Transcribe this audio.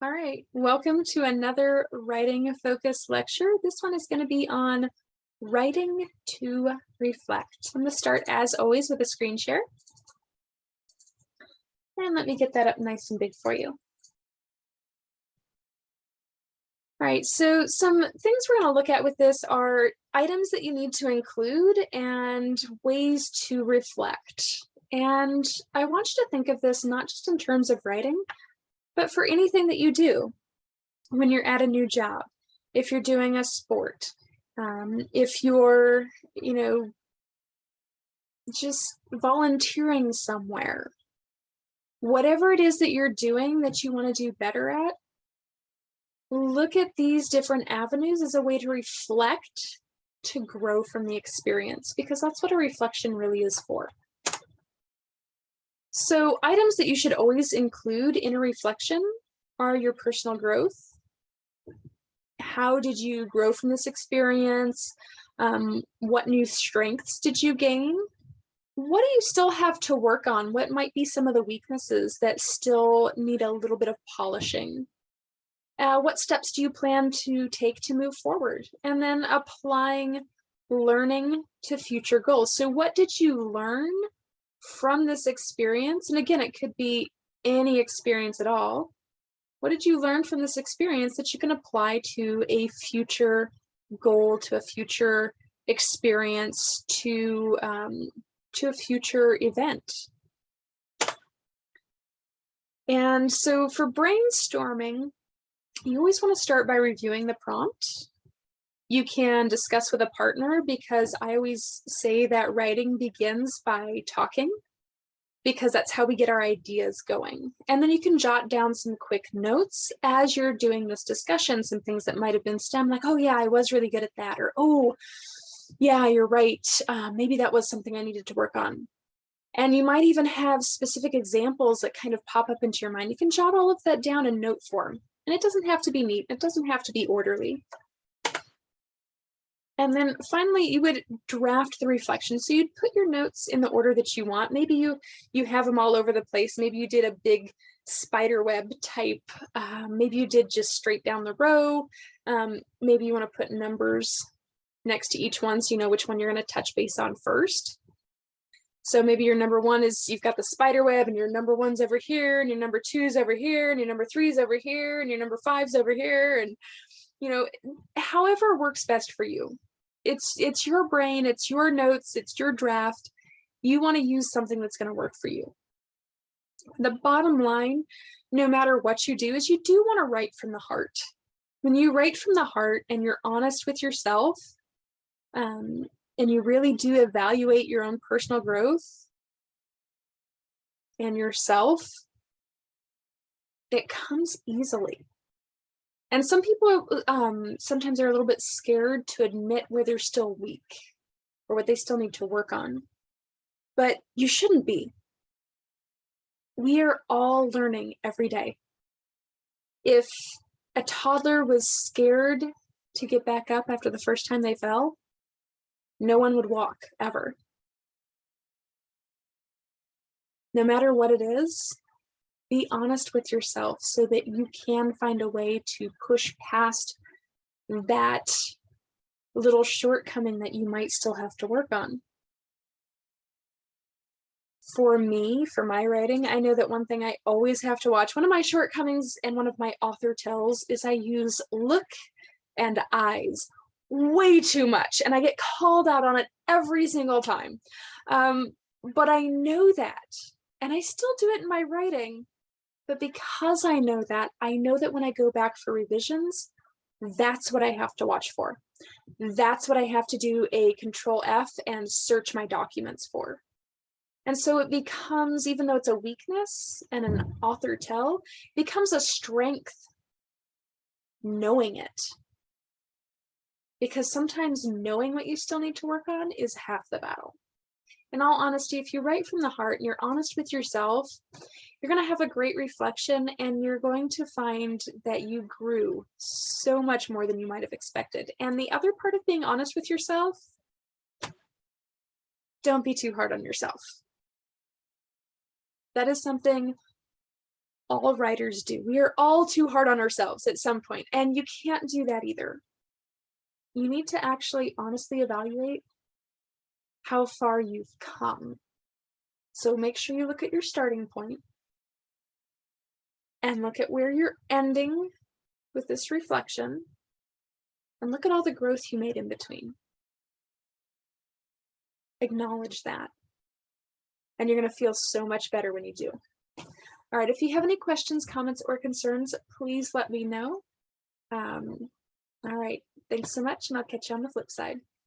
All right, welcome to another writing focused lecture. This one is going to be on writing to reflect. I'm going to start as always with a screen share. And let me get that up nice and big for you. All right, so some things we're going to look at with this are items that you need to include and ways to reflect. And I want you to think of this not just in terms of writing, but for anything that you do. When you're at a new job, if you're doing a sport, if you're, just volunteering somewhere, whatever it is that you're doing that you want to do better at, look at these different avenues as a way to reflect, to grow from the experience, because that's what a reflection really is for. So items that you should always include in a reflection are your personal growth. How did you grow from this experience? What new strengths did you gain? What do you still have to work on? What might be some of the weaknesses that still need a little bit of polishing? What steps do you plan to take to move forward? And then applying learning to future goals. So what did you learn from this experience? And again, it could be any experience at all. What did you learn from this experience that you can apply to a future goal, to a future experience, to a future event? And so for brainstorming, you always want to start by reviewing the prompt. You can discuss with a partner, because I always say that writing begins by talking, because that's how we get our ideas going. And then you can jot down some quick notes as you're doing this discussion, some things that might have been stemmed, like, oh yeah, I was really good at that, or oh yeah, you're right, maybe that was something I needed to work on. And you might even have specific examples that kind of pop up into your mind. You can jot all of that down in note form, and it doesn't have to be neat, it doesn't have to be orderly. And then finally, you would draft the reflection. So you'd put your notes in the order that you want. Maybe you have them all over the place. Maybe you did a big spider web type. Maybe you did just straight down the row. Maybe you want to put numbers next to each one so you know which one you're going to touch base on first. So maybe your number one is, you've got the spider web, and your number one's over here, and your number two's over here, and your number three's over here, and your number five's over here, and however works best for you. It's your brain, it's your notes, it's your draft. You want to use something that's going to work for you. The bottom line, no matter what you do, is you do want to write from the heart. When you write from the heart and you're honest with yourself, and you really do evaluate your own personal growth and yourself, it comes easily. And some people sometimes are a little bit scared to admit where they're still weak or what they still need to work on. But you shouldn't be. We are all learning every day. If a toddler was scared to get back up after the first time they fell, no one would walk ever. No matter what it is, be honest with yourself so that you can find a way to push past that little shortcoming that you might still have to work on. For me, for my writing, I know that one thing I always have to watch, one of my shortcomings and one of my author tells, is I use look and eyes way too much, and I get called out on it every single time. But I know that, and I still do it in my writing. But because I know that when I go back for revisions, that's what I have to watch for. That's what I have to do a Control F and search my documents for. And so it becomes, even though it's a weakness and an author tell, it becomes a strength knowing it. Because sometimes knowing what you still need to work on is half the battle. In all honesty, if you write from the heart and you're honest with yourself, you're going to have a great reflection, and you're going to find that you grew so much more than you might have expected. And the other part of being honest with yourself, don't be too hard on yourself. That is something all writers do. We are all too hard on ourselves at some point, and you can't do that either. You need to actually honestly evaluate how far you've come. So make sure you look at your starting point and look at where you're ending with this reflection, and look at all the growth you made in between. Acknowledge that. And you're going to feel so much better when you do. All right, if you have any questions, comments, or concerns, please let me know. All right, thanks so much, and I'll catch you on the flip side.